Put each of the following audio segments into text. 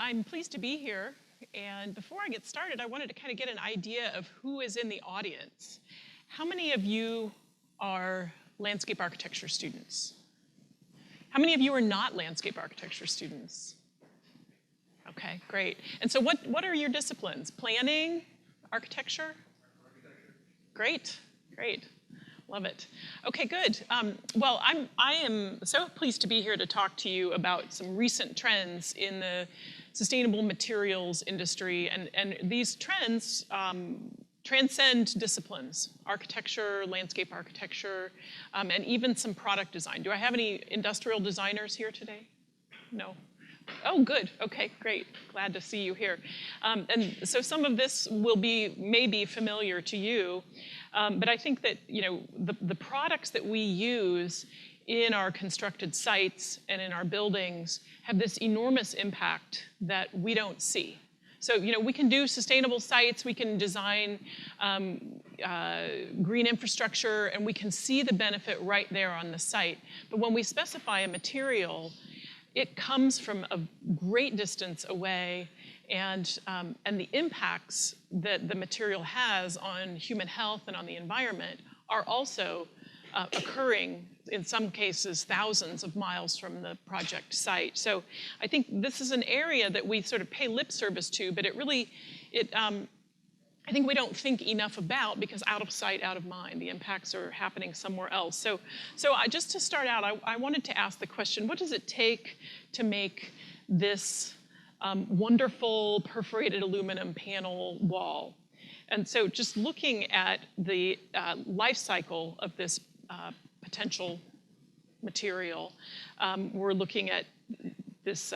I'm pleased to be here. And before I get started, I wanted to kind of get an idea of who is in the audience. How many of you are landscape architecture students? How many of you are not landscape architecture students? Okay, great. And so what are your disciplines? Planning, architecture? Great, great. Love it. Okay, good. Well, I am so pleased to be here to talk to you about some recent trends in the sustainable materials industry, and these trends transcend disciplines: architecture, landscape architecture, and even some product design. Do I have any industrial designers here today? No. Oh, good. Okay, great. Glad to see you here. And so some of this may be familiar to you, but I think that the products that we use in our constructed sites and in our buildings have this enormous impact that we don't see. So we can do sustainable sites, we can design green infrastructure, and we can see the benefit right there on the site. But when we specify a material, it comes from a great distance away, and the impacts that the material has on human health and on the environment are also occurring, in some cases, thousands of miles from the project site. So I think this is an area that we sort of pay lip service to, but I think we don't think enough about, because out of sight, out of mind. The impacts are happening somewhere else. So just to start out, I wanted to ask the question, what does it take to make this wonderful perforated aluminum panel wall? And so just looking at the life cycle of this potential material, we're looking at this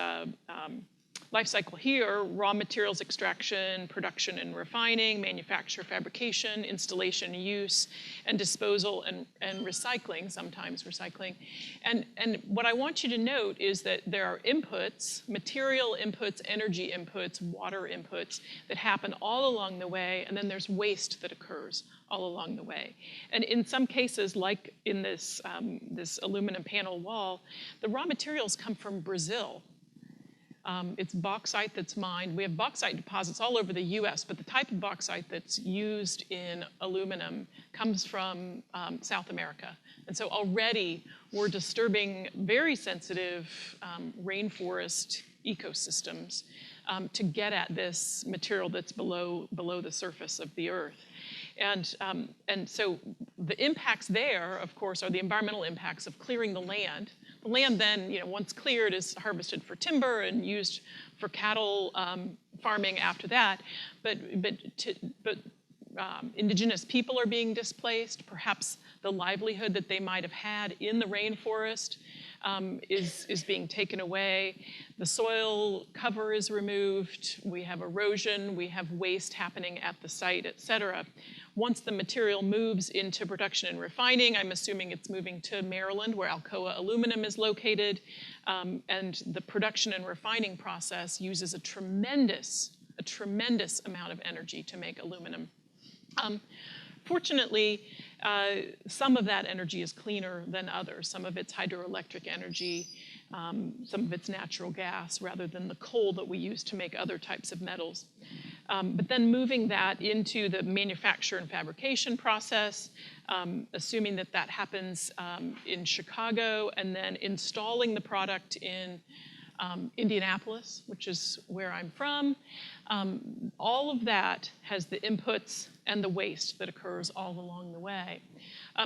life cycle here: raw materials extraction, production and refining, manufacture, fabrication, installation, use, and disposal and recycling, sometimes recycling. And what I want you to note is that there are inputs, material inputs, energy inputs, water inputs that happen all along the way, and then there's waste that occurs all along the way. And in some cases, like in this aluminum panel wall, the raw materials come from Brazil. It's bauxite that's mined. We have bauxite deposits all over the US, but the type of bauxite that's used in aluminum comes from South America. And so already we're disturbing very sensitive rainforest ecosystems to get at this material that's below the surface of the earth. And so the impacts there, of course, are the environmental impacts of clearing the land. The land then, once cleared, is harvested for timber and used for cattle farming after that. But indigenous people are being displaced. Perhaps the livelihood that they might have had in the rainforest is being taken away. The soil cover is removed. We have erosion. We have waste happening at the site, et cetera. Once the material moves into production and refining, I'm assuming it's moving to Maryland, where Alcoa Aluminum is located, and the production and refining process uses a tremendous amount of energy to make aluminum. Fortunately, some of that energy is cleaner than others. Some of it's hydroelectric energy, some of it's natural gas, rather than the coal that we use to make other types of metals. But then moving that into the manufacture and fabrication process, assuming that happens in Chicago, and then installing the product in Indianapolis, which is where I'm from. All of that has the inputs and the waste that occurs all along the way.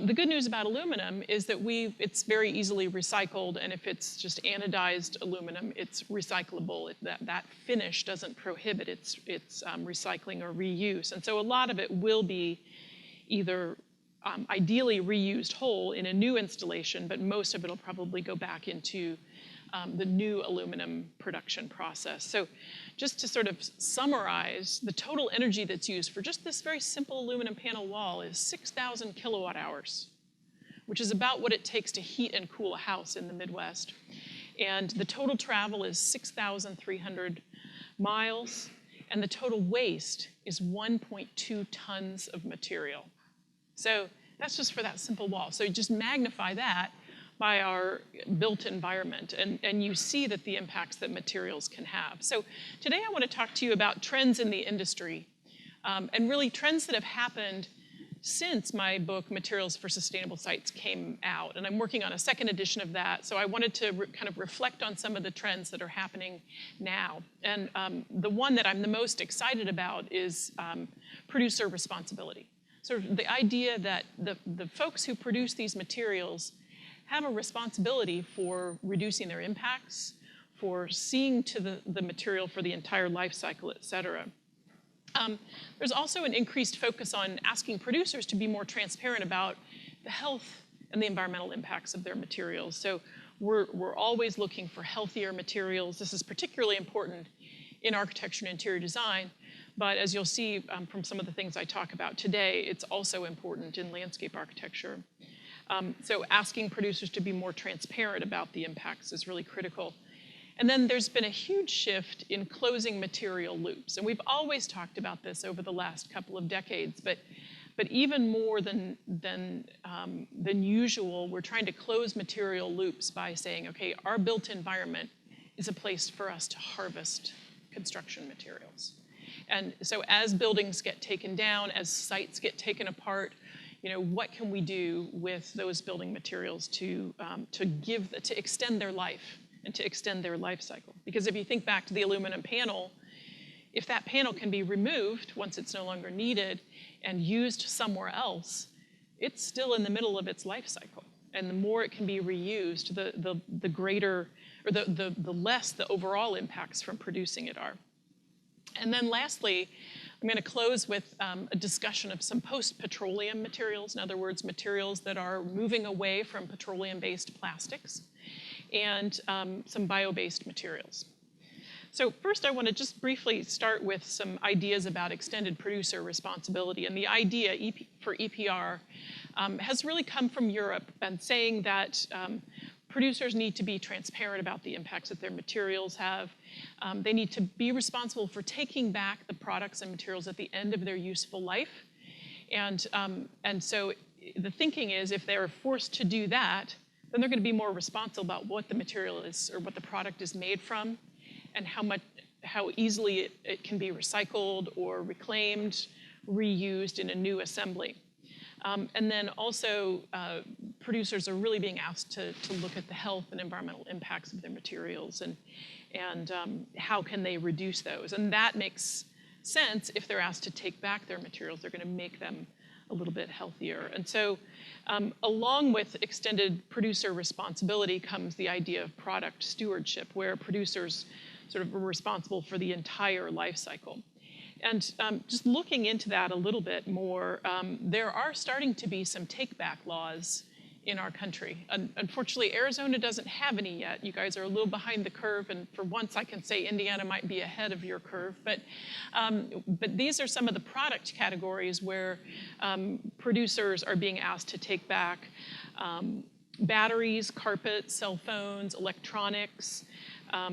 The good news about aluminum is that it's very easily recycled, and if it's just anodized aluminum, it's recyclable. That finish doesn't prohibit its recycling or reuse. And so a lot of it will be either ideally reused whole in a new installation, but most of it will probably go back into the new aluminum production process. So just to sort of summarize, the total energy that's used for just this very simple aluminum panel wall is 6,000 kilowatt hours, which is about what it takes to heat and cool a house in the Midwest. And the total travel is 6,300 miles, and the total waste is 1.2 tons of material. So that's just for that simple wall. So you just magnify that by our built environment, and you see that the impacts that materials can have. So today I want to talk to you about trends in the industry, and really trends that have happened since my book, Materials for Sustainable Sites, came out. And I'm working on a second edition of that, so I wanted to kind of reflect on some of the trends that are happening now. And the one that I'm the most excited about is producer responsibility. So the idea that the folks who produce these materials have a responsibility for reducing their impacts, for seeing to the material for the entire life cycle, et cetera. There's also an increased focus on asking producers to be more transparent about the health and the environmental impacts of their materials. So we're always looking for healthier materials. This is particularly important in architecture and interior design, but as you'll see from some of the things I talk about today, it's also important in landscape architecture. So asking producers to be more transparent about the impacts is really critical. And then there's been a huge shift in closing material loops. And we've always talked about this over the last couple of decades, but even more than usual, we're trying to close material loops by saying, okay, our built environment is a place for us to harvest construction materials. And so as buildings get taken down, as sites get taken apart, what can we do with those building materials to extend their life? And to extend their life cycle. Because if you think back to the aluminum panel, if that panel can be removed once it's no longer needed and used somewhere else, it's still in the middle of its life cycle. And the more it can be reused, the greater, or the less the overall impacts from producing it are. And then lastly, I'm going to close with a discussion of some post-petroleum materials. In other words, materials that are moving away from petroleum-based plastics, and some bio-based materials. So first I want to just briefly start with some ideas about extended producer responsibility. And the idea for EPR has really come from Europe, and saying that producers need to be transparent about the impacts that their materials have. They need to be responsible for taking back the products and materials at the end of their useful life. And so the thinking is, if they're forced to do that, then they're going to be more responsible about what the material is, or what the product is made from, and how easily it can be recycled or reclaimed, reused in a new assembly. And then also, producers are really being asked to look at the health and environmental impacts of their materials, and how can they reduce those. And that makes sense. If they're asked to take back their materials, they're going to make them a little bit healthier. And so along with extended producer responsibility comes the idea of product stewardship, where producers sort of are responsible for the entire life cycle. And just looking into that a little bit more, there are starting to be some take-back laws in our country. Unfortunately, Arizona doesn't have any yet. You guys are a little behind the curve, and for once I can say Indiana might be ahead of your curve. But these are some of the product categories where producers are being asked to take back batteries, carpet, cell phones, electronics,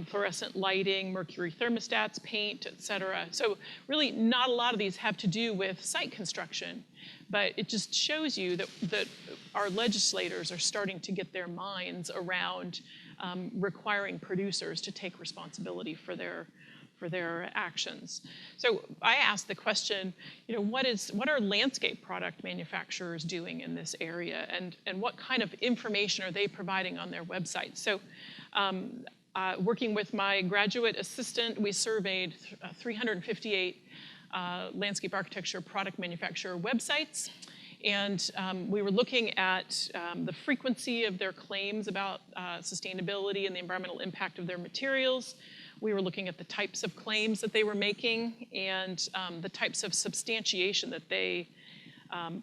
fluorescent lighting, mercury thermostats, paint, et cetera. So really not a lot of these have to do with site construction, but it just shows you that our legislators are starting to get their minds around requiring producers to take responsibility for their actions. So I asked the question, what are landscape product manufacturers doing in this area, and what kind of information are they providing on their websites? So working with my graduate assistant, we surveyed 358 landscape architecture product manufacturer websites, and we were looking at the frequency of their claims about sustainability and the environmental impact of their materials. We were looking at the types of claims that they were making, and the types of substantiation that they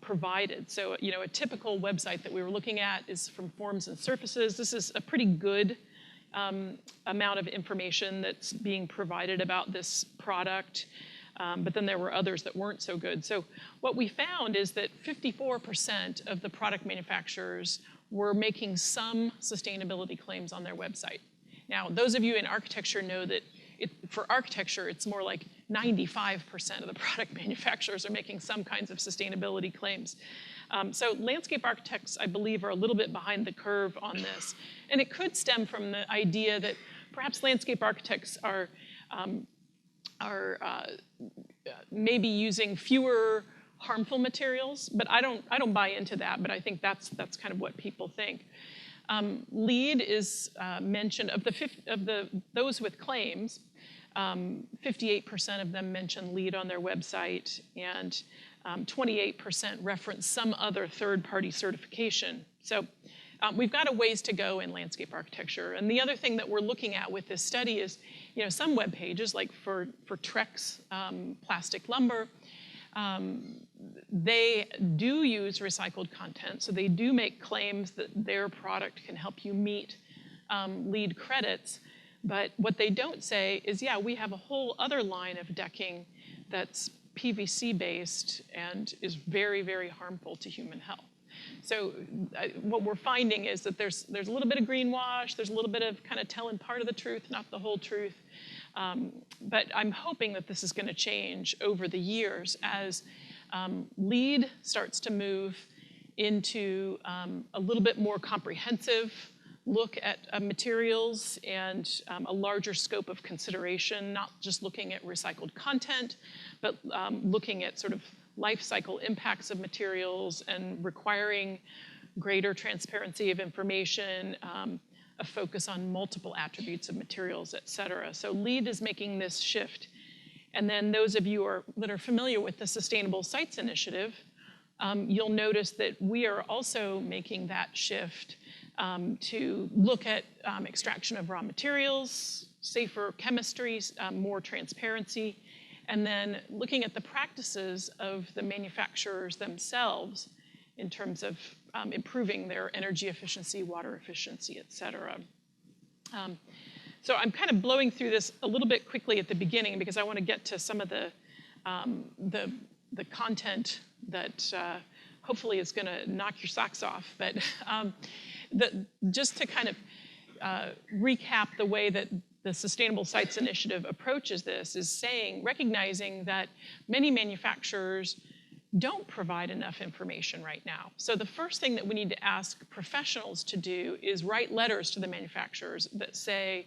provided. So, a typical website that we were looking at is from Forms and Surfaces. This is a pretty good amount of information that's being provided about this product, but then there were others that weren't so good. So what we found is that 54% of the product manufacturers were making some sustainability claims on their website. Now, those of you in architecture know that for architecture, it's more like 95% of the product manufacturers are making some kinds of sustainability claims. So landscape architects, I believe, are a little bit behind the curve on this. And it could stem from the idea that perhaps landscape architects are maybe using fewer harmful materials, but I don't buy into that, but I think that's kind of what people think. LEED is mentioned, of those with claims, 58% of them mention LEED on their website, and 28% reference some other third-party certification. So we've got a ways to go in landscape architecture. And the other thing that we're looking at with this study is, some web pages, like for Trex plastic lumber, they do use recycled content, so they do make claims that their product can help you meet LEED credits. But what they don't say is, yeah, we have a whole other line of decking that's PVC-based and is very, very harmful to human health. So what we're finding is that there's a little bit of greenwash, there's a little bit of kind of telling part of the truth, not the whole truth. But I'm hoping that this is going to change over the years as LEED starts to move into a little bit more comprehensive look at materials and a larger scope of consideration, not just looking at recycled content, but looking at sort of life cycle impacts of materials and requiring greater transparency of information, a focus on multiple attributes of materials, et cetera. So LEED is making this shift. And then those of you that are familiar with the Sustainable Sites Initiative, you'll notice that we are also making that shift to look at extraction of raw materials, safer chemistries, more transparency, and then looking at the practices of the manufacturers themselves in terms of improving their energy efficiency, water efficiency, et cetera. So I'm kind of blowing through this a little bit quickly at the beginning because I want to get to some of the content that hopefully is going to knock your socks off. But just to kind of recap the way that the Sustainable Sites Initiative approaches this is recognizing that many manufacturers don't provide enough information right now. So the first thing that we need to ask professionals to do is write letters to the manufacturers that say,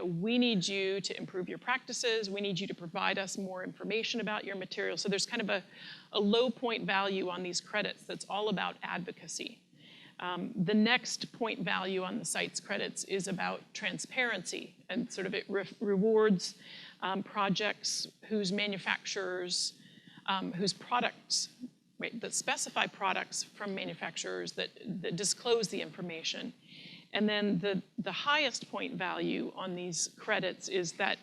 we need you to improve your practices, we need you to provide us more information about your material. So there's kind of a low point value on these credits that's all about advocacy. The next point value on the sites credits is about transparency, and sort of it rewards projects whose manufacturers, whose products, that specify products from manufacturers that disclose the information. And then the highest point value on these credits is that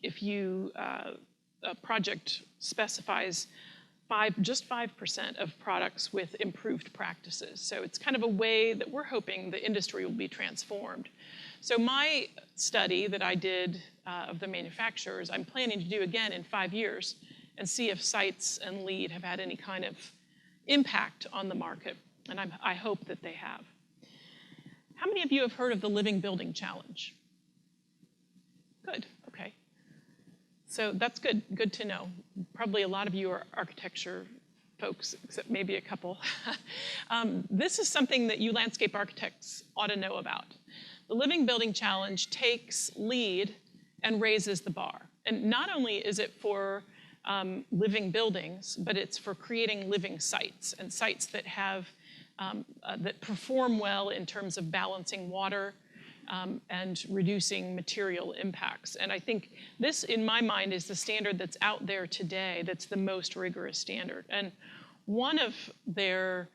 if a project specifies just 5% of products with improved practices. So it's kind of a way that we're hoping the industry will be transformed. So my study that I did of the manufacturers, I'm planning to do again in 5 years and see if sites and LEED have had any kind of impact on the market. And I hope that they have. How many of you have heard of the Living Building Challenge? Good, okay. So that's good to know. Probably a lot of you are architecture folks, except maybe a couple. This is something that you landscape architects ought to know about. The Living Building Challenge takes LEED and raises the bar. And not only is it for living buildings, but it's for creating living sites and sites that have that perform well in terms of balancing water and reducing material impacts. And I think this, in my mind, is the standard that's out there today that's the most rigorous standard. And one of their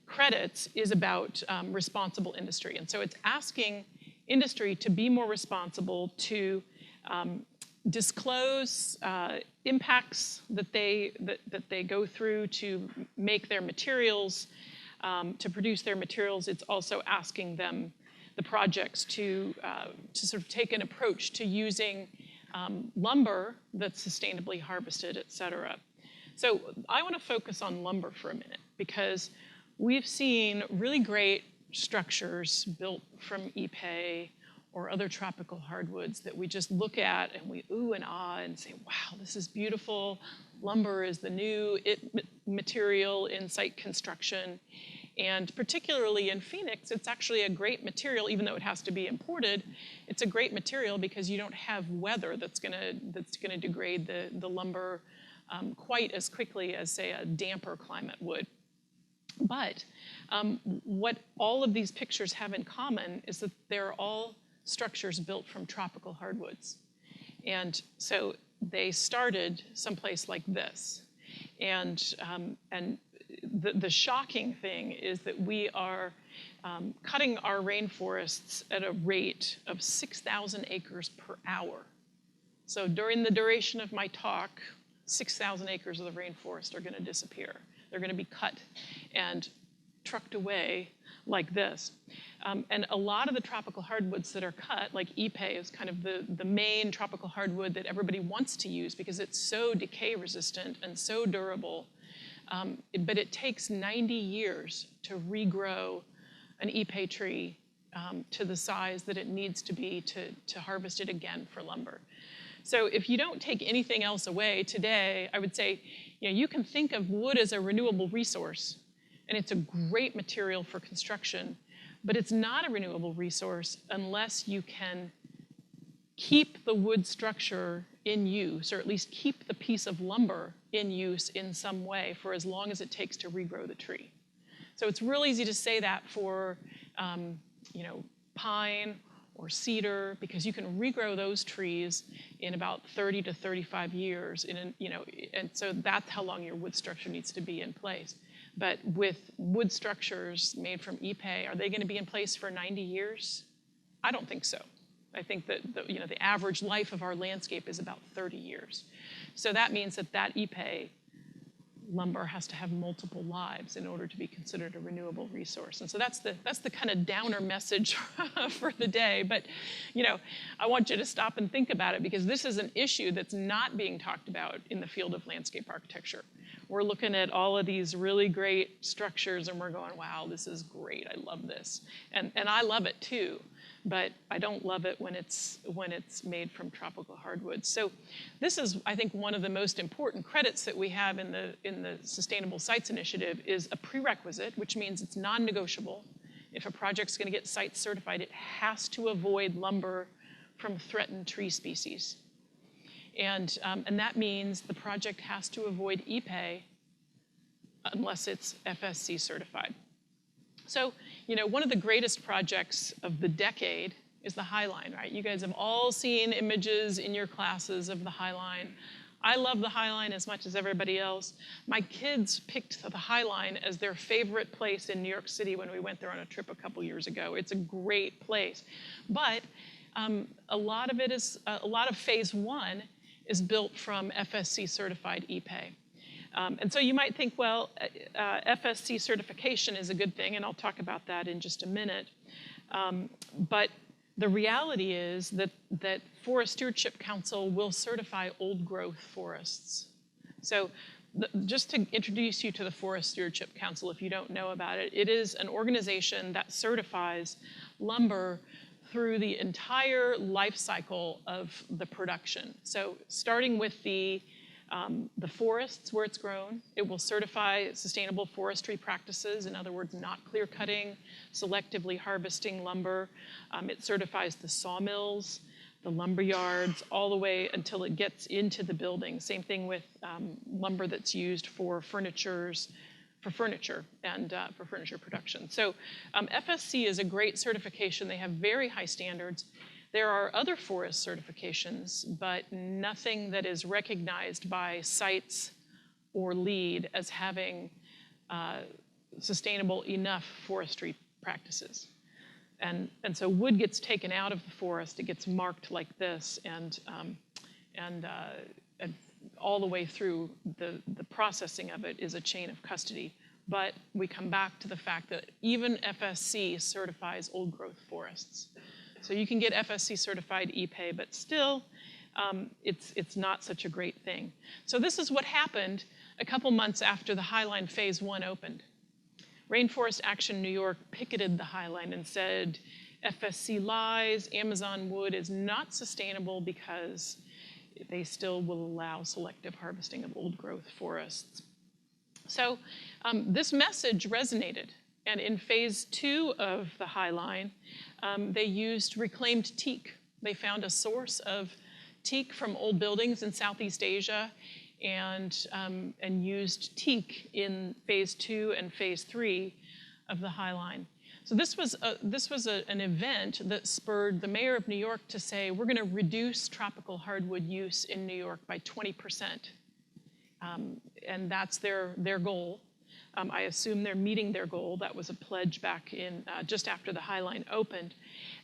credits is about responsible industry. And so it's asking industry to be more responsible, to disclose impacts that they go through to make their materials, to produce their materials. It's also asking them, the projects, to sort of take an approach to using lumber that's sustainably harvested, et cetera. So I want to focus on lumber for a minute because we've seen really great structures built from ipe or other tropical hardwoods that we just look at and we ooh and ah and say, wow, this is beautiful. Lumber is the new. material in site construction. And particularly in Phoenix, it's actually a great material, even though it has to be imported. It's a great material because you don't have weather that's gonna degrade the lumber quite as quickly as, say, a damper climate would. But what all of these pictures have in common is that they're all structures built from tropical hardwoods. And so they started someplace like this. And the shocking thing is that we are cutting our rainforests at a rate of 6,000 acres per hour. So during the duration of my talk, 6,000 acres of the rainforest are going to disappear. They're going to be cut and trucked away like this. And a lot of the tropical hardwoods that are cut, like Ipe is kind of the main tropical hardwood that everybody wants to use because it's so decay resistant and so durable. But it takes 90 years to regrow an Ipe tree to the size that it needs to be to harvest it again for lumber. So if you don't take anything else away today, I would say, you can think of wood as a renewable resource, and it's a great material for construction, but it's not a renewable resource unless you can keep the wood structure in use, or at least keep the piece of lumber in use in some way for as long as it takes to regrow the tree. So it's real easy to say that for pine or cedar, because you can regrow those trees in about 30 to 35 years, and so that's how long your wood structure needs to be in place. But with wood structures made from Ipe, are they going to be in place for 90 years? I don't think so. I think that the average life of our landscape is about 30 years. So that means that Ipe lumber has to have multiple lives in order to be considered a renewable resource. And so that's the kind of downer message for the day. But I want you to stop and think about it, because this is an issue that's not being talked about in the field of landscape architecture. We're looking at all of these really great structures and we're going, wow, this is great, I love this. And I love it too. But I don't love it when it's made from tropical hardwoods. So this is, I think, one of the most important credits that we have in the Sustainable Sites Initiative is a prerequisite, which means it's non-negotiable. If a project's going to get site certified, it has to avoid lumber from threatened tree species. And that means the project has to avoid Ipe unless it's FSC certified. So, one of the greatest projects of the decade is the High Line, right? You guys have all seen images in your classes of the High Line. I love the High Line as much as everybody else. My kids picked the High Line as their favorite place in New York City when we went there on a trip a couple years ago. It's a great place. But a lot of phase one is built from FSC certified Ipe. And so you might think, well, FSC certification is a good thing, and I'll talk about that in just a minute. But the reality is that Forest Stewardship Council will certify old growth forests. So just to introduce you to the Forest Stewardship Council, if you don't know about it, it is an organization that certifies lumber through the entire life cycle of the production. So starting with the forests where it's grown, it will certify sustainable forestry practices, in other words, not clear cutting, selectively harvesting lumber. It certifies the sawmills, the lumber yards, all the way until it gets into the building. Same thing with lumber that's used for furniture and for furniture production. So FSC is a great certification. They have very high standards. There are other forest certifications, but nothing that is recognized by sites or LEED as having sustainable enough forestry practices. And so wood gets taken out of the forest, it gets marked like this, and all the way through the processing of it is a chain of custody. But we come back to the fact that even FSC certifies old growth forests. So you can get FSC certified Ipe, but still it's not such a great thing. So this is what happened a couple months after the High Line Phase 1 opened. Rainforest Action New York picketed the High Line and said, FSC lies, Amazon wood is not sustainable because they still will allow selective harvesting of old growth forests. So this message resonated. And in phase 2 of the High Line, they used reclaimed teak. They found a source of teak from old buildings in Southeast Asia and used teak in phase 2 and phase 3 of the High Line. So this was an event that spurred the mayor of New York to say, we're going to reduce tropical hardwood use in New York by 20%. And that's their goal. I assume they're meeting their goal. That was a pledge back in just after the High Line opened.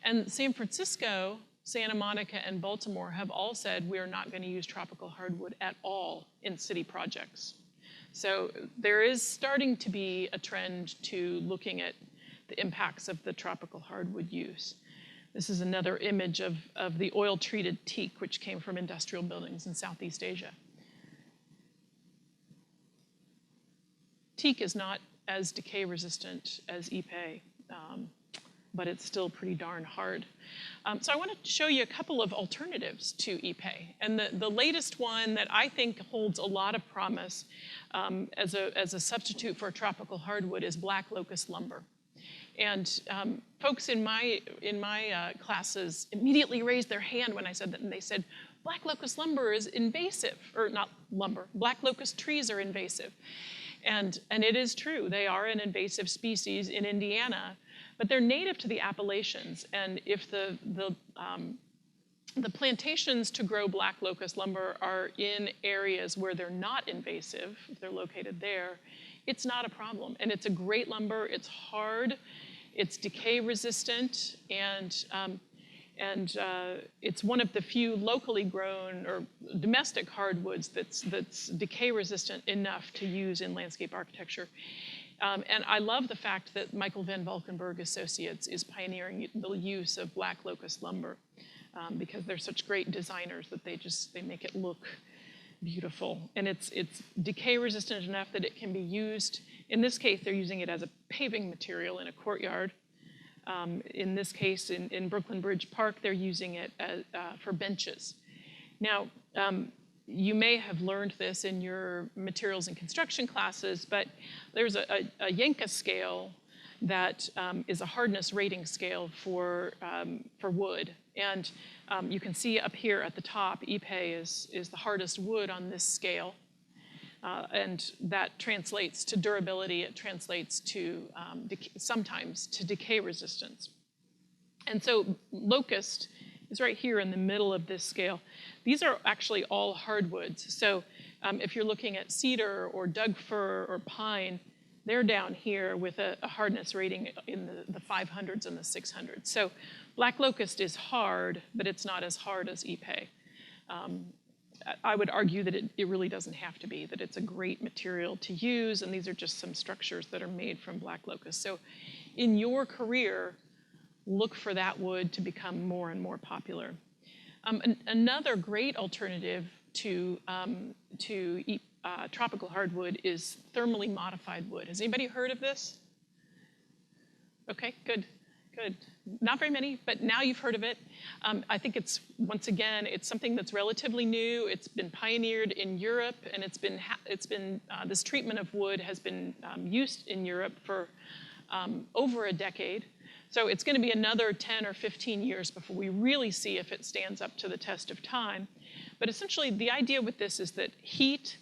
And San Francisco, Santa Monica, and Baltimore have all said we are not going to use tropical hardwood at all in city projects. So there is starting to be a trend to looking at the impacts of the tropical hardwood use. This is another image of the oil-treated teak, which came from industrial buildings in Southeast Asia. Teak is not as decay resistant as ipe, but it's still pretty darn hard. So I want to show you a couple of alternatives to ipe. And the latest one that I think holds a lot of promise as a substitute for tropical hardwood is black locust lumber. And folks in my classes immediately raised their hand when I said that, and they said, black locust lumber is invasive, or not lumber, black locust trees are invasive. And it is true, they are an invasive species in Indiana, but they're native to the Appalachians. And if the plantations to grow black locust lumber are in areas where they're not invasive, if they're located there, it's not a problem. And it's a great lumber, it's hard, it's decay resistant, and it's one of the few locally grown or domestic hardwoods that's decay resistant enough to use in landscape architecture. And I love the fact that Michael Van Valkenburg Associates is pioneering the use of black locust lumber because they're such great designers that they make it look beautiful. And it's decay resistant enough that it can be used. In this case, they're using it as a paving material in a courtyard. In this case, in Brooklyn Bridge Park, they're using it for benches. Now, you may have learned this in your materials and construction classes, but there's a Yenka scale that is a hardness rating scale for wood. And you can see up here at the top, ipe is the hardest wood on this scale. And that translates to durability. It translates to sometimes to decay resistance. And so locust is right here in the middle of this scale. These are actually all hardwoods. So if you're looking at cedar or Doug fir or pine, they're down here with a hardness rating in the 500s and the 600s. So black locust is hard, but it's not as hard as ipe. I would argue that it really doesn't have to be, that it's a great material to use, and these are just some structures that are made from black locust. So in your career, look for that wood to become more and more popular. Another great alternative to tropical hardwood is thermally modified wood. Has anybody heard of this? Okay, good. Good. Not very many, but now you've heard of it. I think it's, once again, it's something that's relatively new. It's been pioneered in Europe, and this treatment of wood has been used in Europe for over a decade. So it's going to be another 10 or 15 years before we really see if it stands up to the test of time. But essentially, the idea with this is that heat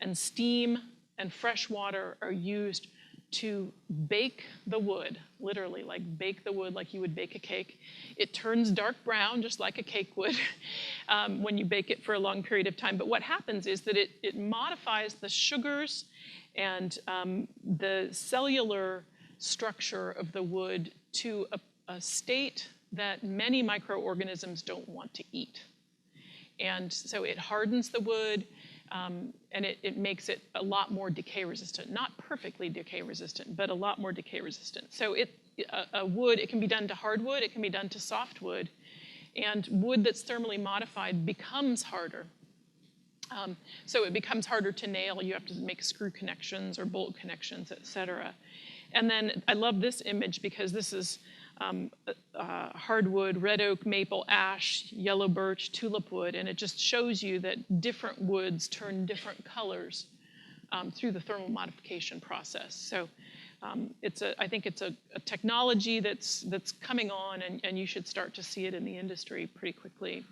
and steam and fresh water are used to bake the wood, literally, like bake the wood like you would bake a cake. It turns dark brown, just like a cake would, when you bake it for a long period of time. But what happens is that it modifies the sugars and the cellular structure of the wood to a state that many microorganisms don't want to eat. And so it hardens the wood, and it makes it a lot more decay resistant. Not perfectly decay resistant, but a lot more decay resistant. So a wood, it can be done to hardwood, it can be done to softwood, and wood that's thermally modified becomes harder. So it becomes harder to nail. You have to make screw connections or bolt connections, et cetera. And then I love this image because this is hardwood, red oak, maple, ash, yellow birch, tulip wood, and it just shows you that different woods turn different colors through the thermal modification process. So I think it's a technology that's coming on, and you should start to see it in the industry pretty quickly.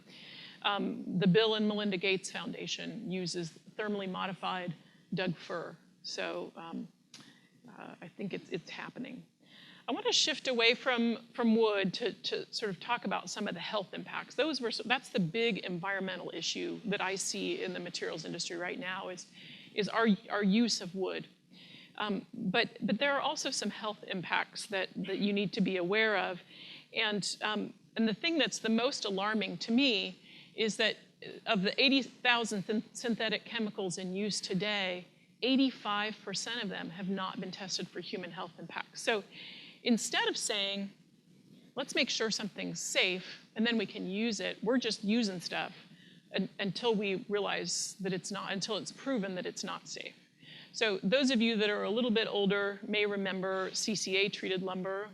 The Bill and Melinda Gates Foundation uses thermally modified Doug fir. So I think it's happening. I want to shift away from wood to sort of talk about some of the health impacts. That's the big environmental issue that I see in the materials industry right now is our use of wood. But there are also some health impacts that you need to be aware of. And the thing that's the most alarming to me is that of the 80,000 synthetic chemicals in use today, 85% of them have not been tested for human health impacts. So instead of saying, let's make sure something's safe and then we can use it, we're just using stuff until we realize that it's not, until it's proven that it's not safe. So those of you that are a little bit older may remember CCA-treated lumber,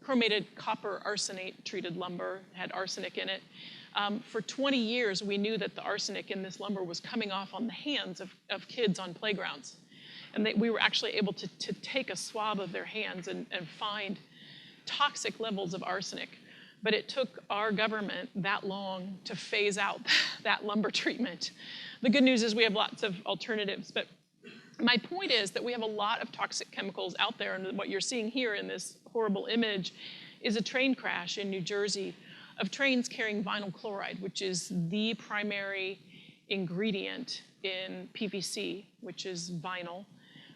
chromated copper arsenate-treated lumber, had arsenic in it. For 20 years, we knew that the arsenic in this lumber was coming off on the hands of kids on playgrounds. And we were actually able to take a swab of their hands and find toxic levels of arsenic. But it took our government that long to phase out that lumber treatment. The good news is we have lots of alternatives. But my point is that we have a lot of toxic chemicals out there, and what you're seeing here in this horrible image is a train crash in New Jersey of trains carrying vinyl chloride, which is the primary ingredient in PVC, which is vinyl,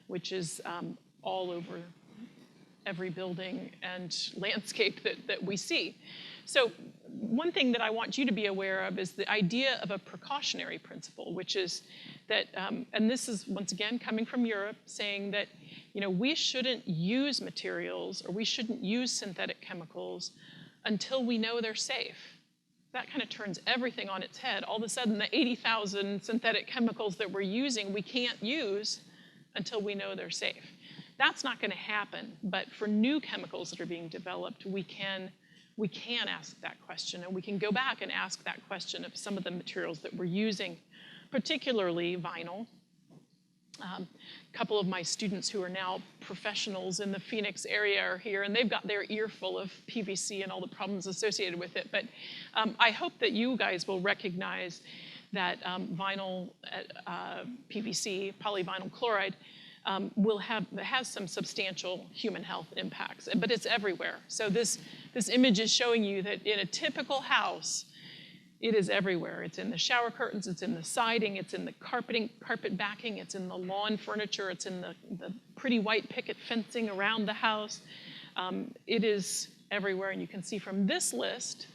which is all over every building and landscape that we see. So one thing that I want you to be aware of is the idea of a precautionary principle, which is that, and this is once again coming from Europe, saying that we shouldn't use materials or we shouldn't use synthetic chemicals until we know they're safe. That kind of turns everything on its head. All of a sudden, the 80,000 synthetic chemicals that we're using, we can't use until we know they're safe. That's not going to happen, but for new chemicals that are being developed, we can ask that question, and we can go back and ask that question of some of the materials that we're using, particularly vinyl. A couple of my students who are now professionals in the Phoenix area are here, and they've got their earful of PVC and all the problems associated with it. But I hope that you guys will recognize that vinyl PVC, polyvinyl chloride, has some substantial human health impacts, but it's everywhere. So this image is showing you that in a typical house, it is everywhere. It's in the shower curtains, it's in the siding, it's in the carpet backing, it's in the lawn furniture, it's in the pretty white picket fencing around the house. It is everywhere, and you can see from this list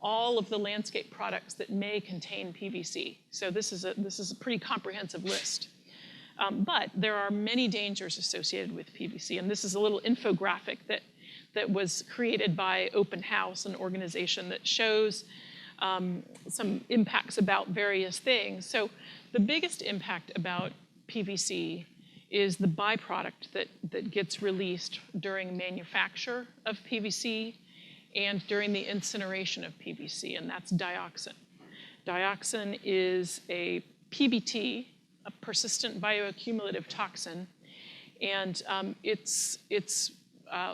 all of the landscape products that may contain PVC. So this is a pretty comprehensive list. But there are many dangers associated with PVC, and this is a little infographic that was created by Open House, an organization that shows some impacts about various things. So the biggest impact about PVC is the byproduct that gets released during manufacture of PVC and during the incineration of PVC, and that's dioxin. Dioxin is a PBT, a persistent bioaccumulative toxin, and it's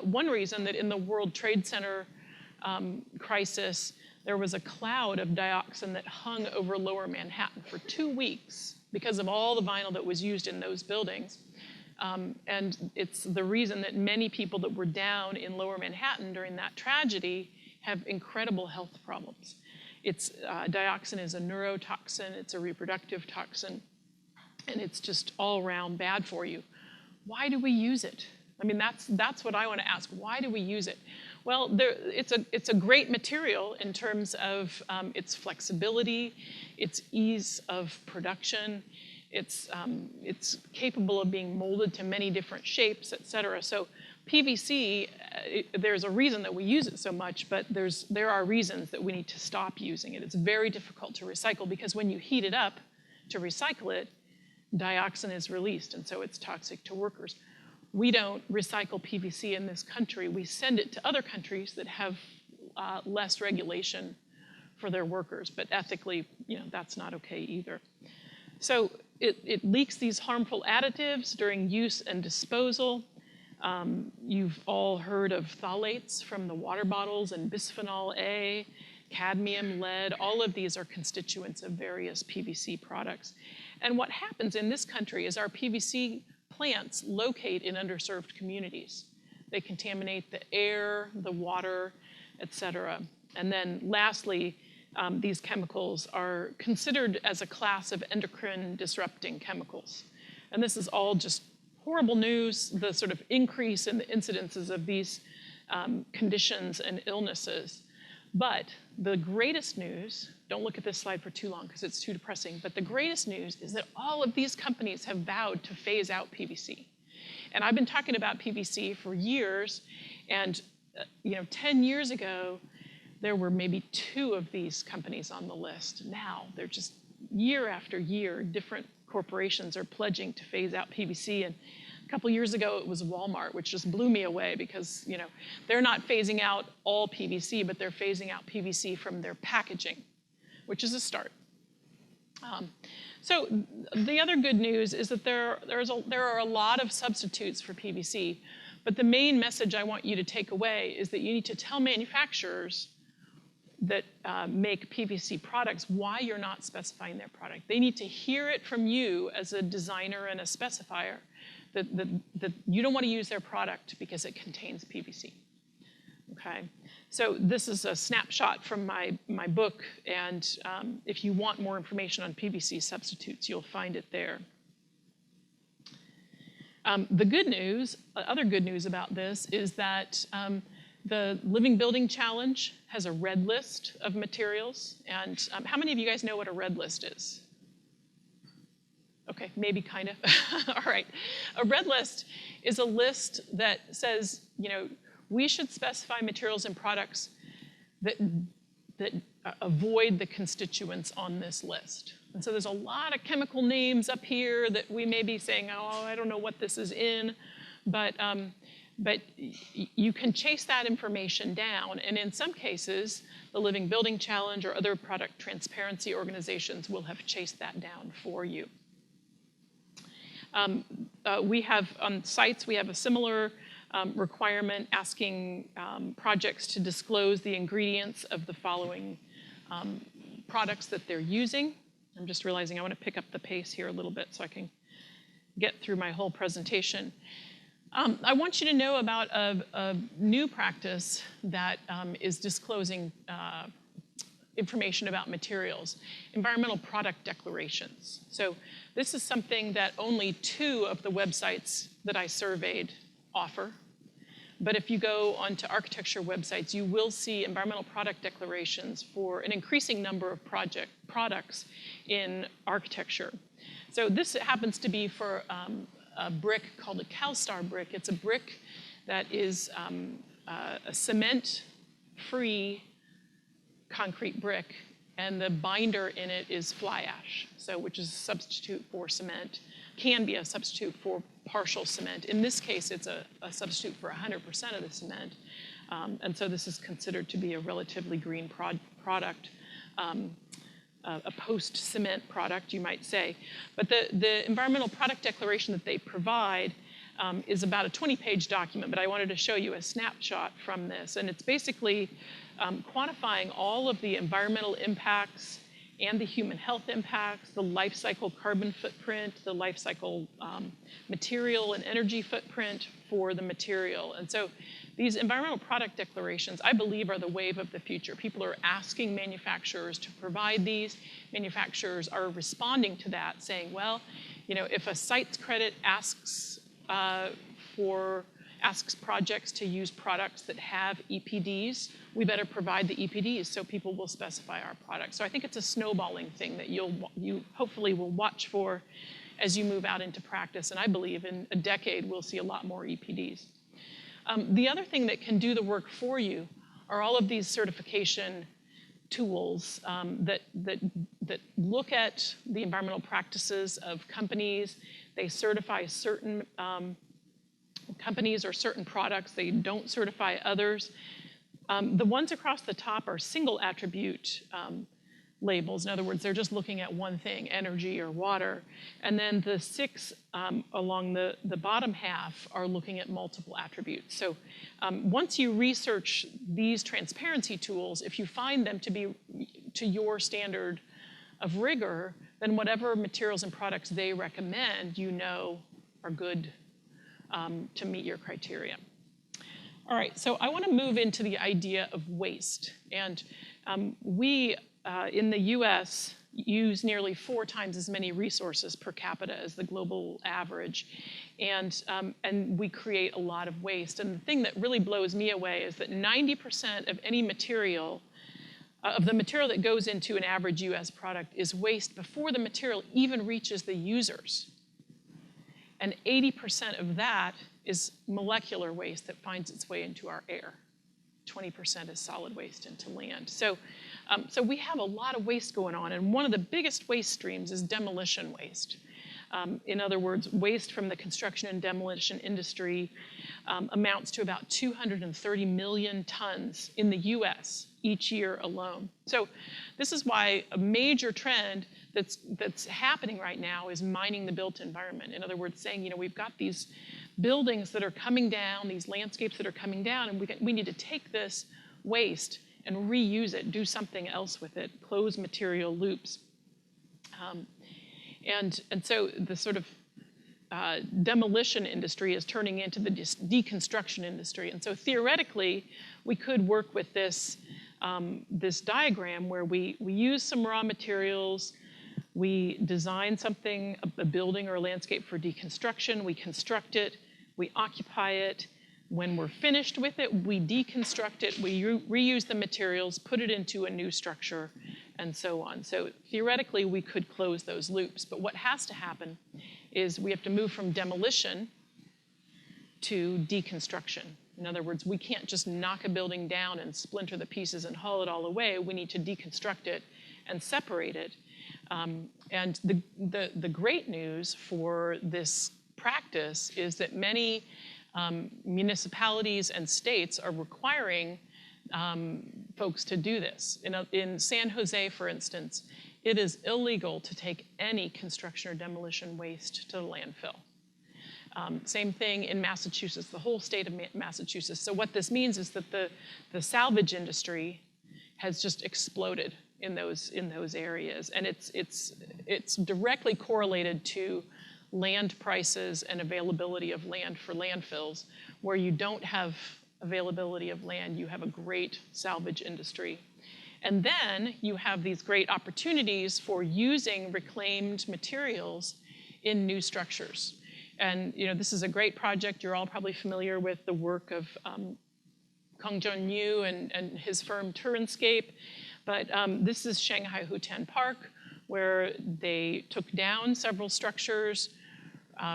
one reason that in the World Trade Center crisis, there was a cloud of dioxin that hung over Lower Manhattan for 2 weeks because of all the vinyl that was used in those buildings. And it's the reason that many people that were down in Lower Manhattan during that tragedy have incredible health problems. Dioxin is a neurotoxin, it's a reproductive toxin, and it's just all around bad for you. Why do we use it? I mean, that's what I want to ask. Why do we use it? Well, it's a great material in terms of its flexibility, its ease of production. It's capable of being molded to many different shapes, et cetera. So PVC, there's a reason that we use it so much, but there are reasons that we need to stop using it. It's very difficult to recycle because when you heat it up to recycle it, dioxin is released, and so it's toxic to workers. We don't recycle PVC in this country. We send it to other countries that have less regulation for their workers, but ethically, that's not okay either. So it leaks these harmful additives during use and disposal. You've all heard of phthalates from the water bottles and bisphenol A, cadmium, lead. All of these are constituents of various PVC products. And what happens in this country is our PVC plants locate in underserved communities. They contaminate the air, the water, et cetera. And then lastly, these chemicals are considered as a class of endocrine disrupting chemicals. And this is all just horrible news, the sort of increase in the incidences of these conditions and illnesses. But the greatest news, don't look at this slide for too long because it's too depressing, but the greatest news is that all of these companies have vowed to phase out PVC. And I've been talking about PVC for years, and 10 years ago, there were maybe 2 of these companies on the list. Now, they're just year after year, different corporations are pledging to phase out PVC. And a couple years ago, it was Walmart, which just blew me away because they're not phasing out all PVC, but they're phasing out PVC from their packaging, which is a start. So the other good news is that there are a lot of substitutes for PVC, but the main message I want you to take away is that you need to tell manufacturers that make PVC products why you're not specifying their product. They need to hear it from you as a designer and a specifier that you don't want to use their product because it contains PVC. Okay, so this is a snapshot from my book, and if you want more information on PVC substitutes, you'll find it there. The good news, other good news about this is that the Living Building Challenge has a red list of materials, and how many of you guys know what a red list is? Okay, maybe kind of. All right. A red list is a list that says, we should specify materials and products that avoid the constituents on this list. And so there's a lot of chemical names up here that we may be saying, oh, I don't know what this is in, but you can chase that information down, and in some cases, the Living Building Challenge or other product transparency organizations will have chased that down for you. We have, on sites, we have a similar requirement asking projects to disclose the ingredients of the following products that they're using. I'm just realizing I want to pick up the pace here a little bit so I can get through my whole presentation. I want you to know about a new practice that is disclosing information about materials, environmental product declarations. So this is something that only 2 of the websites that I surveyed offer. But if you go onto architecture websites, you will see environmental product declarations for an increasing number of products in architecture. So this happens to be for a brick called a CalStar brick. It's a brick that is a cement-free concrete brick, and the binder in it is fly ash, which is a substitute for cement, can be a substitute for partial cement. In this case, it's a substitute for 100% of the cement, and so this is considered to be a relatively green product, a post-cement product, you might say. But the environmental product declaration that they provide is about a 20-page document, but I wanted to show you a snapshot from this, and it's basically quantifying all of the environmental impacts and the human health impacts, the life cycle carbon footprint, the life cycle material and energy footprint for the material. And so these environmental product declarations, I believe, are the wave of the future. People are asking manufacturers to provide these. Manufacturers are responding to that, saying, well, if a sites credit asks projects to use products that have EPDs, we better provide the EPDs so people will specify our products. So I think it's a snowballing thing that you hopefully will watch for as you move out into practice. And I believe in a decade we'll see a lot more EPDs. The other thing that can do the work for you are all of these certification tools that look at the environmental practices of companies. They certify certain companies or certain products. They don't certify others. The ones across the top are single attribute labels. In other words, they're just looking at one thing, energy or water. And then the 6 along the bottom half are looking at multiple attributes. So once you research these transparency tools, if you find them to be to your standard of rigor, then whatever materials and products they recommend, you know are good to meet your criteria. All right, so I want to move into the idea of waste. And we, in the US, use nearly 4 times as many resources per capita as the global average. And we create a lot of waste. And the thing that really blows me away is that 90% of any material, of the material that goes into an average US product, is waste before the material even reaches the users. And 80% of that is molecular waste that finds its way into our air. 20% is solid waste into land. So we have a lot of waste going on, and one of the biggest waste streams is demolition waste. In other words, waste from the construction and demolition industry amounts to about 230 million tons in the US each year alone. So this is why a major trend that's happening right now is mining the built environment. In other words, saying, you know, we've got these buildings that are coming down, these landscapes that are coming down, and we need to take this waste and reuse it, do something else with it, close material loops. And so the sort of demolition industry is turning into the deconstruction industry. And so theoretically, we could work with this, this diagram where we use some raw materials, we design something, a building or a landscape for deconstruction, we construct it, we occupy it. When we're finished with it, we deconstruct it, we reuse the materials, put it into a new structure, and so on. So theoretically, we could close those loops. But what has to happen is we have to move from demolition to deconstruction. In other words, we can't just knock a building down and splinter the pieces and haul it all away. We need to deconstruct it and separate it. And the great news for this practice is that many municipalities and states are requiring folks to do this. In San Jose, for instance, it is illegal to take any construction or demolition waste to the landfill. Same thing in Massachusetts, the whole state of Massachusetts. So what this means is that the salvage industry has just exploded in those areas, and it's directly correlated to land prices and availability of land for landfills. Where you don't have availability of land, you have a great salvage industry. And then you have these great opportunities for using reclaimed materials in new structures. And you know, this is a great project. You're all probably familiar with the work of Kong Jun-yu and his firm Turinscape. But this is Shanghai Huten Park, where they took down several structures,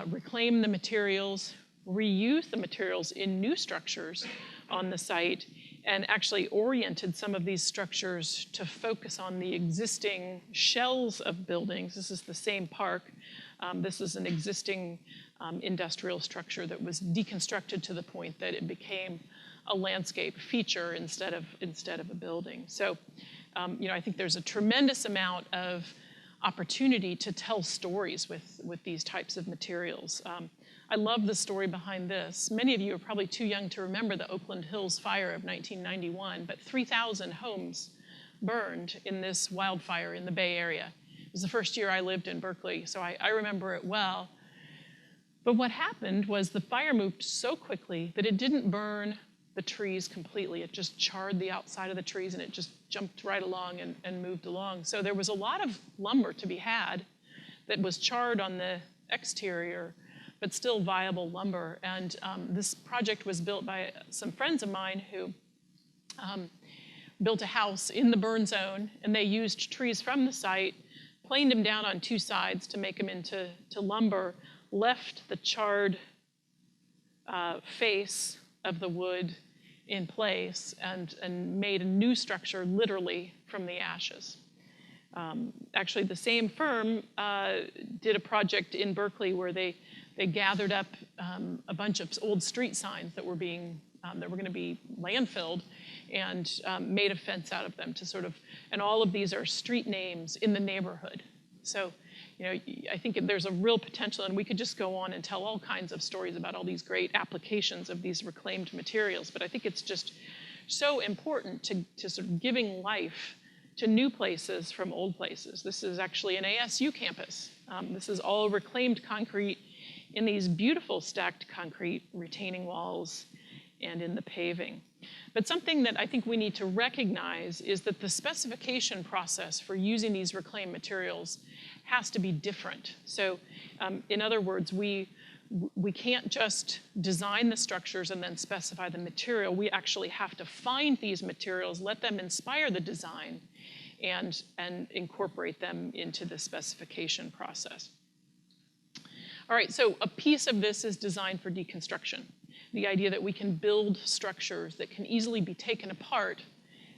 reclaimed the materials, reused the materials in new structures on the site, and actually oriented some of these structures to focus on the existing shells of buildings. This is the same park. This is an existing industrial structure that was deconstructed to the point that it became a landscape feature instead of a building. So, you know, I think there's a tremendous amount of opportunity to tell stories with these types of materials. I love the story behind this. Many of you are probably too young to remember the Oakland Hills fire of 1991, but 3,000 homes burned in this wildfire in the Bay Area. It was the first year I lived in Berkeley, so I remember it well. But what happened was the fire moved so quickly that it didn't burn the trees completely. It just charred the outside of the trees, and it just jumped right along and moved along. So there was a lot of lumber to be had that was charred on the exterior, but still viable lumber. And this project was built by some friends of mine who built a house in the burn zone, and they used trees from the site, planed them down on 2 sides to make them into lumber, left the charred face of the wood in place, and made a new structure literally from the ashes. Actually, the same firm did a project in Berkeley where they gathered up a bunch of old street signs that were going to be landfilled, and made a fence out of them to sort of, and all of these are street names in the neighborhood. So, you know, I think there's a real potential, and we could just go on and tell all kinds of stories about all these great applications of these reclaimed materials, but I think it's just so important to sort of giving life to new places from old places. This is actually an ASU campus. This is all reclaimed concrete in these beautiful stacked concrete retaining walls and in the paving. But something that I think we need to recognize is that the specification process for using these reclaimed materials has to be different. So in other words, we can't just design the structures and then specify the material. We actually have to find these materials, let them inspire the design, and incorporate them into the specification process. All right, so a piece of this is design for deconstruction. The idea that we can build structures that can easily be taken apart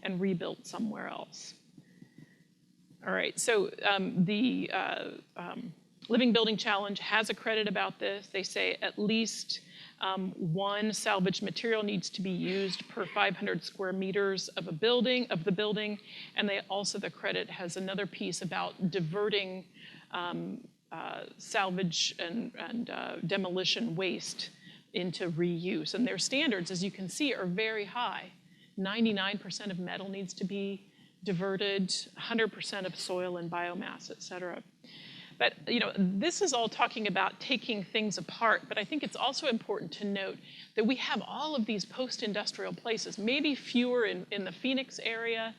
and rebuilt somewhere else. All right, so the Living Building Challenge has a credit about this. They say at least one salvaged material needs to be used per 500 square meters of the building, and they also, the credit has another piece about diverting salvage and demolition waste into reuse. And their standards, as you can see, are very high. 99% of metal needs to be diverted, 100% of soil and biomass, et cetera. But you know, this is all talking about taking things apart, but I think it's also important to note that we have all of these post-industrial places, maybe fewer in the Phoenix area,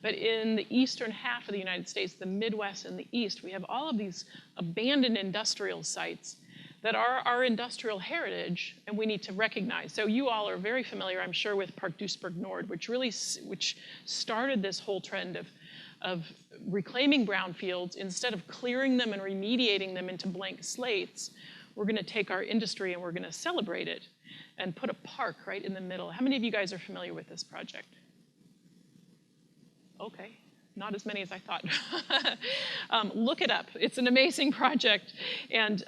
but in the eastern half of the United States, the Midwest and the East, we have all of these abandoned industrial sites that are our industrial heritage, and we need to recognize. So you all are very familiar, I'm sure, with Park Duisburg Nord, which started this whole trend of reclaiming brownfields. Instead of clearing them and remediating them into blank slates, we're going to take our industry and we're going to celebrate it and put a park right in the middle. How many of you guys are familiar with this project? Okay, not as many as I thought. Look it up. It's an amazing project, and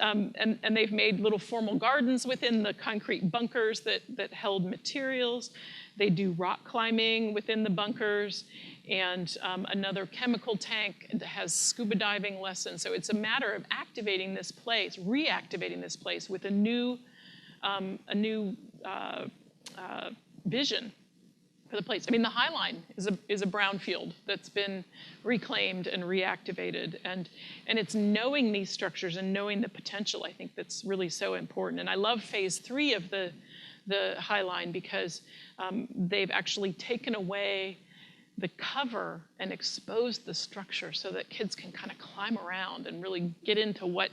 they've made little formal gardens within the concrete bunkers that held materials. They do rock climbing within the bunkers, and another chemical tank that has scuba diving lessons. So it's a matter of activating this place, reactivating this place with a new vision for the place. I mean, the High Line is a brownfield that's been reclaimed and reactivated, and it's knowing these structures and knowing the potential, I think, that's really so important. And I love phase 3 of the High Line because they've actually taken away the cover and exposed the structure so that kids can kind of climb around and really get into what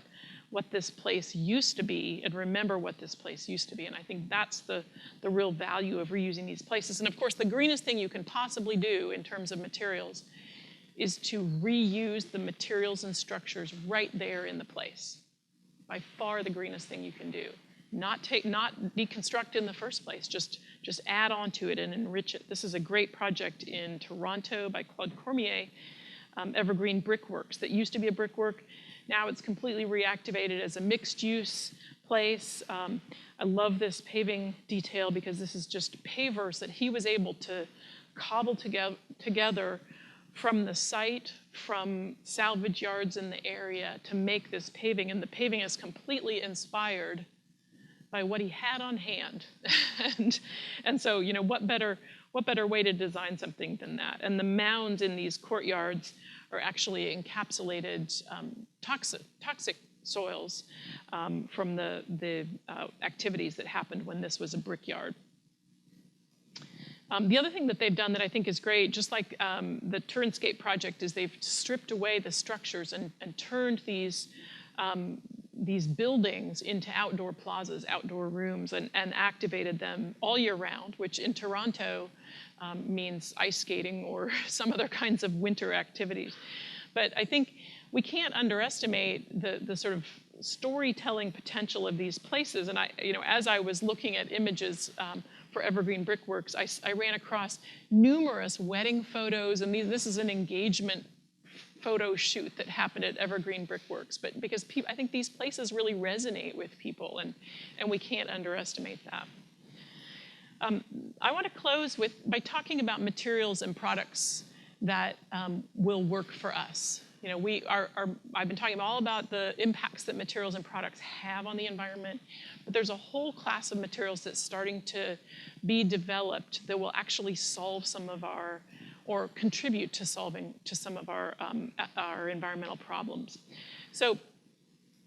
this place used to be and remember what this place used to be. And I think that's the real value of reusing these places. And of course, the greenest thing you can possibly do in terms of materials is to reuse the materials and structures right there in the place. By far the greenest thing you can do. Not deconstruct in the first place, just add on to it and enrich it. This is a great project in Toronto by Claude Cormier, Evergreen Brickworks, that used to be a brickwork. Now it's completely reactivated as a mixed-use place. I love this paving detail because this is just pavers that he was able to cobble together from the site, from salvage yards in the area to make this paving. And the paving is completely inspired by what he had on hand. and so, you know, what better way to design something than that? And the mounds in these courtyards are actually encapsulated toxic soils from the activities that happened when this was a brickyard. The other thing that they've done that I think is great, just like the Turnscape project, is they've stripped away the structures and turned these buildings into outdoor plazas, outdoor rooms, and activated them all year round, which in Toronto means ice skating or some other kinds of winter activities. But I think we can't underestimate the sort of storytelling potential of these places. And as I was looking at images for Evergreen Brickworks, I ran across numerous wedding photos, and this is an engagement photo shoot that happened at Evergreen Brickworks, but because I think these places really resonate with people, and we can't underestimate that. I want to close by talking about materials and products that will work for us. You know, I've been talking all about the impacts that materials and products have on the environment, but there's a whole class of materials that's starting to be developed that will actually solve some of our, or contribute to solving some of our environmental problems. So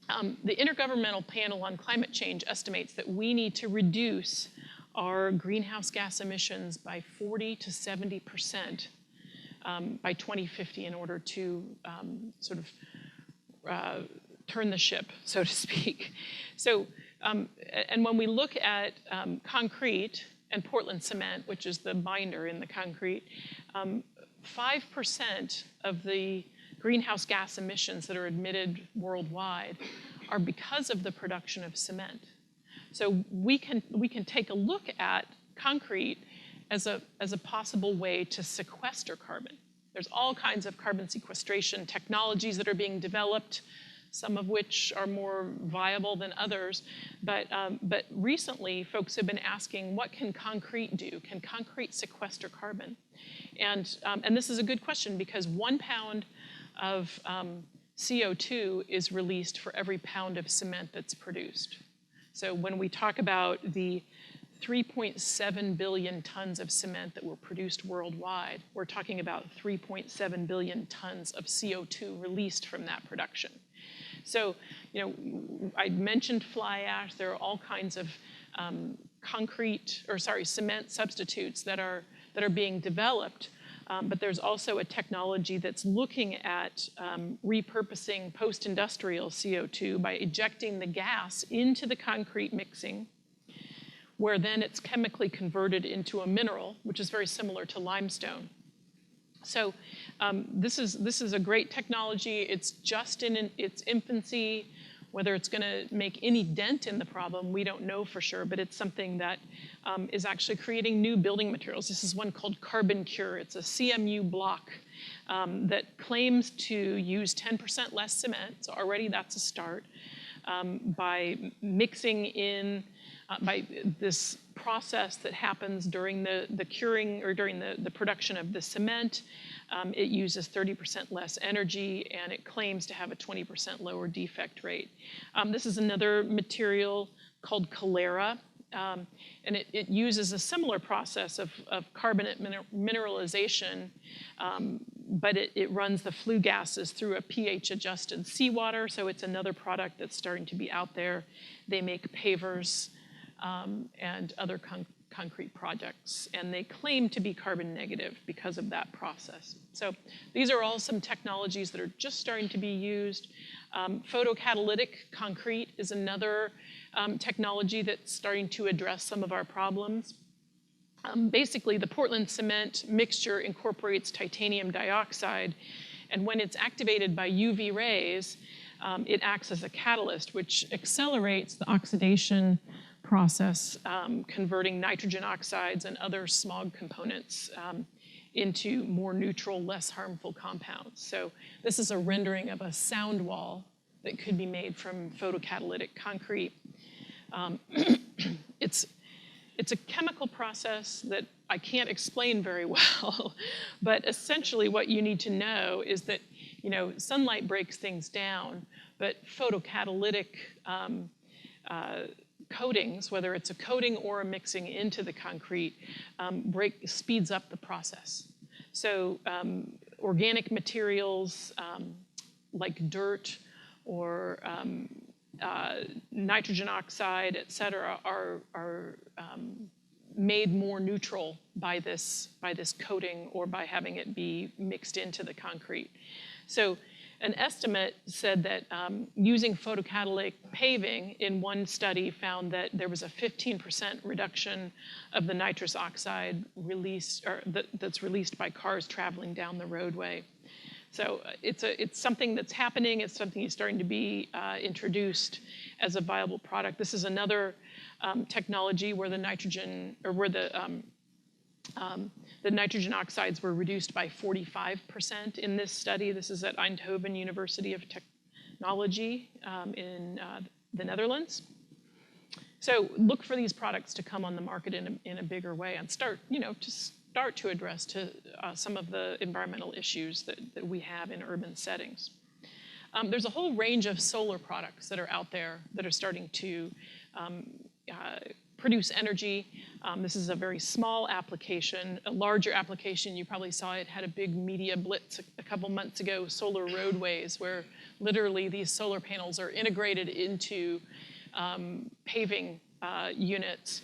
the Intergovernmental Panel on Climate Change estimates that we need to reduce our greenhouse gas emissions by 40 to 70% by 2050 in order to sort of turn the ship, so to speak. So, and when we look at concrete and Portland cement, which is the binder in the concrete, 5% of the greenhouse gas emissions that are emitted worldwide are because of the production of cement. So we can take a look at concrete as a possible way to sequester carbon. There's all kinds of carbon sequestration technologies that are being developed, some of which are more viable than others. But recently, folks have been asking, what can concrete do? Can concrete sequester carbon? And this is a good question, because 1 pound of CO2 is released for every pound of cement that's produced. So when we talk about the 3.7 billion tons of cement that were produced worldwide, we're talking about 3.7 billion tons of CO2 released from that production. So, you know, I mentioned fly ash. There are all kinds of cement substitutes that are being developed. But there's also a technology that's looking at repurposing post-industrial CO2 by ejecting the gas into the concrete mixing, where then it's chemically converted into a mineral, which is very similar to limestone. So this is a great technology. It's just in its infancy. Whether it's going to make any dent in the problem, we don't know for sure, but it's something that is actually creating new building materials. This is one called Carbon Cure. It's a CMU block that claims to use 10% less cement, so already that's a start, by mixing in, by this process that happens during the curing or during the production of the cement. It uses 30% less energy, and it claims to have a 20% lower defect rate. This is another material called Calera, and it uses a similar process of carbonate mineralization, but it runs the flue gases through a pH-adjusted seawater, so it's another product that's starting to be out there. They make pavers and other concrete projects, and they claim to be carbon negative because of that process. So these are all some technologies that are just starting to be used. Photocatalytic concrete is another technology that's starting to address some of our problems. Basically, the Portland cement mixture incorporates titanium dioxide, and when it's activated by UV rays, it acts as a catalyst, which accelerates the oxidation process, converting nitrogen oxides and other smog components into more neutral, less harmful compounds. So this is a rendering of a sound wall that could be made from photocatalytic concrete. It's a chemical process that I can't explain very well, but essentially what you need to know is that, you know, sunlight breaks things down, but photocatalytic coatings, whether it's a coating or a mixing into the concrete, speeds up the process. So organic materials like dirt or nitrogen oxide, et cetera, are made more neutral by this coating or by having it be mixed into the concrete. So an estimate said that using photocatalytic paving in one study found that there was a 15% reduction of the nitrous oxide released, or that's released by cars traveling down the roadway. So it's something that's happening. It's something that's starting to be introduced as a viable product. This is another technology where the nitrogen, or where the nitrogen oxides were reduced by 45% in this study. This is at Eindhoven University of Technology in the Netherlands. So look for these products to come on the market in a bigger way and start to address some of the environmental issues that we have in urban settings. There's a whole range of solar products that are out there that are starting to produce energy. This is a very small application. A larger application, you probably saw it, had a big media blitz a couple months ago, solar roadways, where literally these solar panels are integrated into paving units.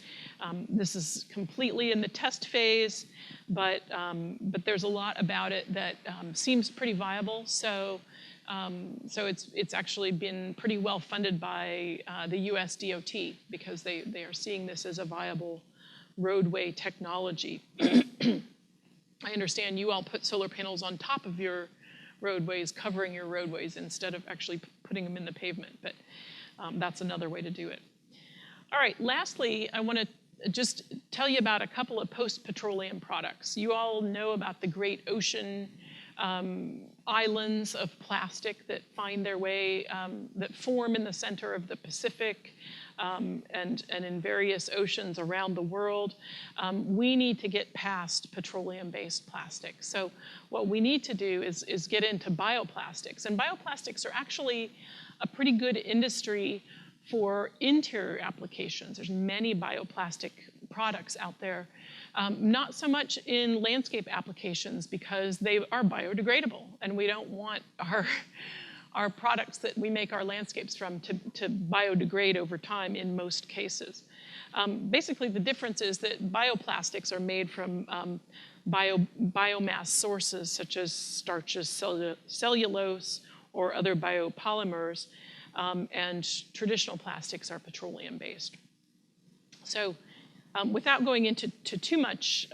This is completely in the test phase, but there's a lot about it that seems pretty viable. So it's actually been pretty well funded by the US DOT because they are seeing this as a viable roadway technology. I understand you all put solar panels on top of your roadways, covering your roadways instead of actually putting them in the pavement, but that's another way to do it. All right, lastly, I want to just tell you about a couple of post-petroleum products. You all know about the great ocean islands of plastic that find their way, that form in the center of the Pacific and in various oceans around the world. We need to get past petroleum-based plastics. So what we need to do is get into bioplastics. And bioplastics are actually a pretty good industry for interior applications. There's many bioplastic products out there. Not so much in landscape applications because they are biodegradable, and we don't want our products that we make our landscapes from to biodegrade over time in most cases. Basically, the difference is that bioplastics are made from biomass sources such as starches, cellulose, or other biopolymers, and traditional plastics are petroleum-based. So without going into too much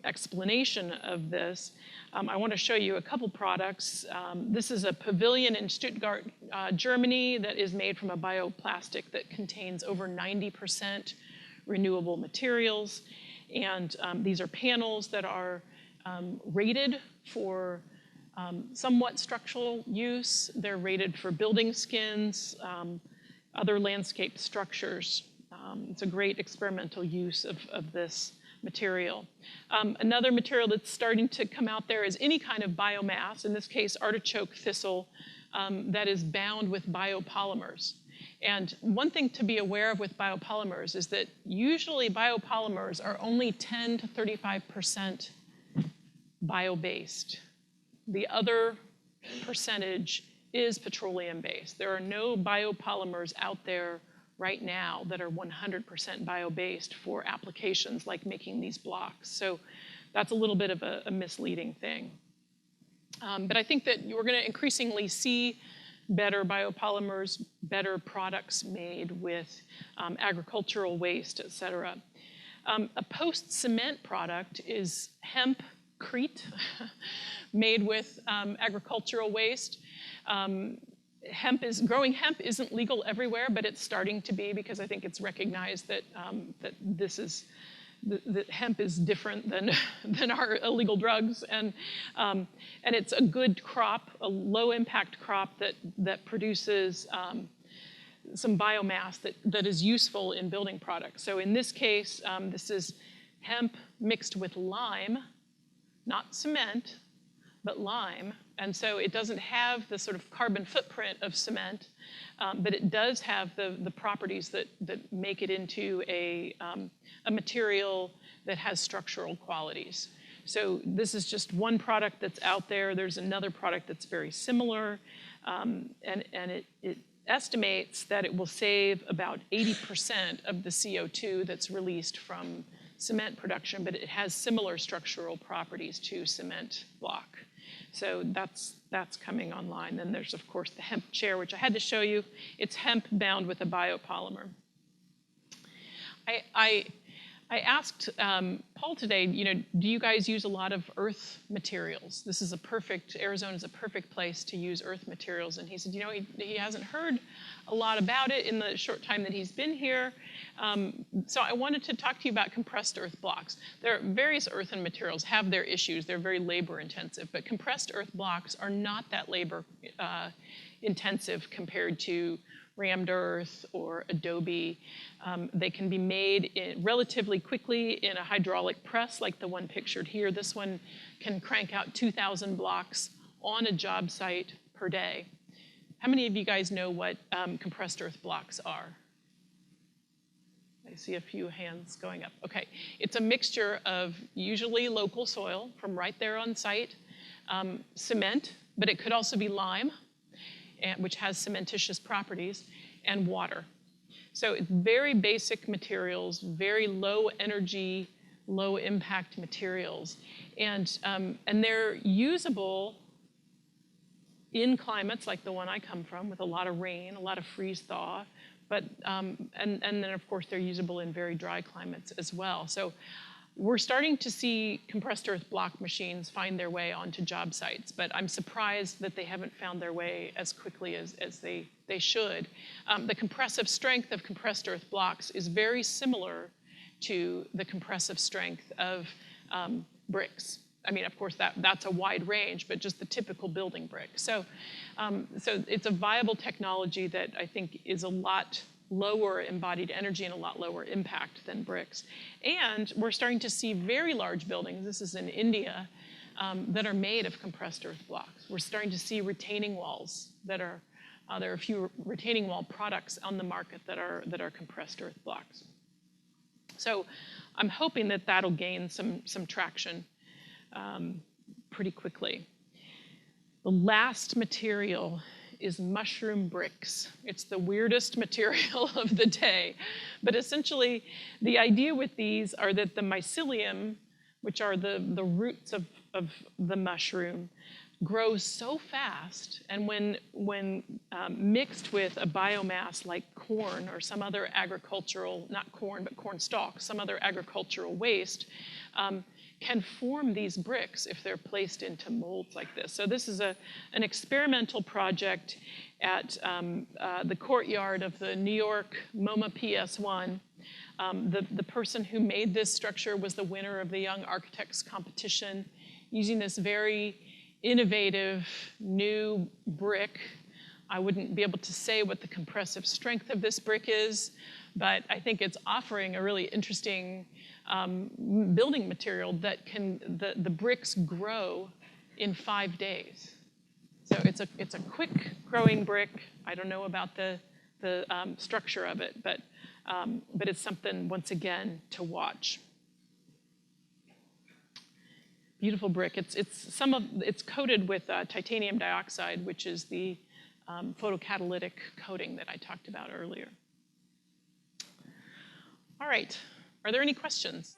explanation of this, I want to show you a couple products. This is a pavilion in Stuttgart, Germany that is made from a bioplastic that contains over 90% renewable materials. And these are panels that are rated for somewhat structural use. They're rated for building skins, other landscape structures. It's a great experimental use of this material. Another material that's starting to come out there is any kind of biomass, in this case artichoke thistle, that is bound with biopolymers. And one thing to be aware of with biopolymers is that usually biopolymers are only 10 to 35% bio-based. The other percentage is petroleum-based. There are no biopolymers out there right now that are 100% bio-based for applications like making these blocks. So that's a little bit of a misleading thing. But I think that you're going to increasingly see better biopolymers, better products made with agricultural waste, et cetera. A post-cement product is hempcrete, made with agricultural waste. Growing hemp isn't legal everywhere, but it's starting to be because I think it's recognized that that hemp is different than our illegal drugs, and it's a good crop, a low impact crop that produces some biomass that is useful in building products. So in this case, this is hemp mixed with lime, not cement, but lime. And so it doesn't have the sort of carbon footprint of cement, but it does have the properties that make it into a material that has structural qualities. So this is just one product that's out there. There's another product that's very similar, and it estimates that it will save about 80% of the CO2 that's released from cement production, but it has similar structural properties to cement block. So that's coming online. Then there's, of course, the hemp chair, which I had to show you. It's hemp bound with a biopolymer. I asked Paul today, do you guys use a lot of earth materials? Arizona's a perfect place to use earth materials. And he said, he hasn't heard a lot about it in the short time that he's been here. So I wanted to talk to you about compressed earth blocks. There are various earthen materials have their issues. They're very labor intensive, but compressed earth blocks are not that labor intensive compared to rammed earth or adobe. They can be made relatively quickly in a hydraulic press like the one pictured here. This one can crank out 2,000 blocks on a job site per day. How many of you guys know what compressed earth blocks are? I see a few hands going up. Okay, it's a mixture of usually local soil from right there on site, cement, but it could also be lime, which has cementitious properties, and water. So it's very basic materials, very low energy, low impact materials. And they're usable in climates like the one I come from, with a lot of rain, a lot of freeze-thaw, but, and then of course they're usable in very dry climates as well. So we're starting to see compressed earth block machines find their way onto job sites, but I'm surprised that they haven't found their way as quickly as they should. The compressive strength of compressed earth blocks is very similar to the compressive strength of bricks. I mean, of course, that's a wide range, but just the typical building brick. So it's a viable technology that I think is a lot lower embodied energy and a lot lower impact than bricks. And we're starting to see very large buildings, this is in India, that are made of compressed earth blocks. We're starting to see retaining walls that are, there are a few retaining wall products on the market that are compressed earth blocks. So I'm hoping that that'll gain some traction pretty quickly. The last material is mushroom bricks. It's the weirdest material of the day. But essentially, the idea with these are that the mycelium, which are the roots of the mushroom, grows so fast, and when mixed with a biomass like corn or some other agricultural, not corn, but corn stalks, some other agricultural waste, can form these bricks if they're placed into molds like this. So this is an experimental project at the courtyard of the New York MoMA PS1. The person who made this structure was the winner of the Young Architects competition, using this very innovative new brick. I wouldn't be able to say what the compressive strength of this brick is, but I think it's offering a really interesting building material that the bricks grow in 5 days. So it's a quick growing brick. I don't know about the structure of it, but it's something, once again, to watch. Beautiful brick. It's coated with titanium dioxide, which is the photocatalytic coating that I talked about earlier. All right. Are there any questions?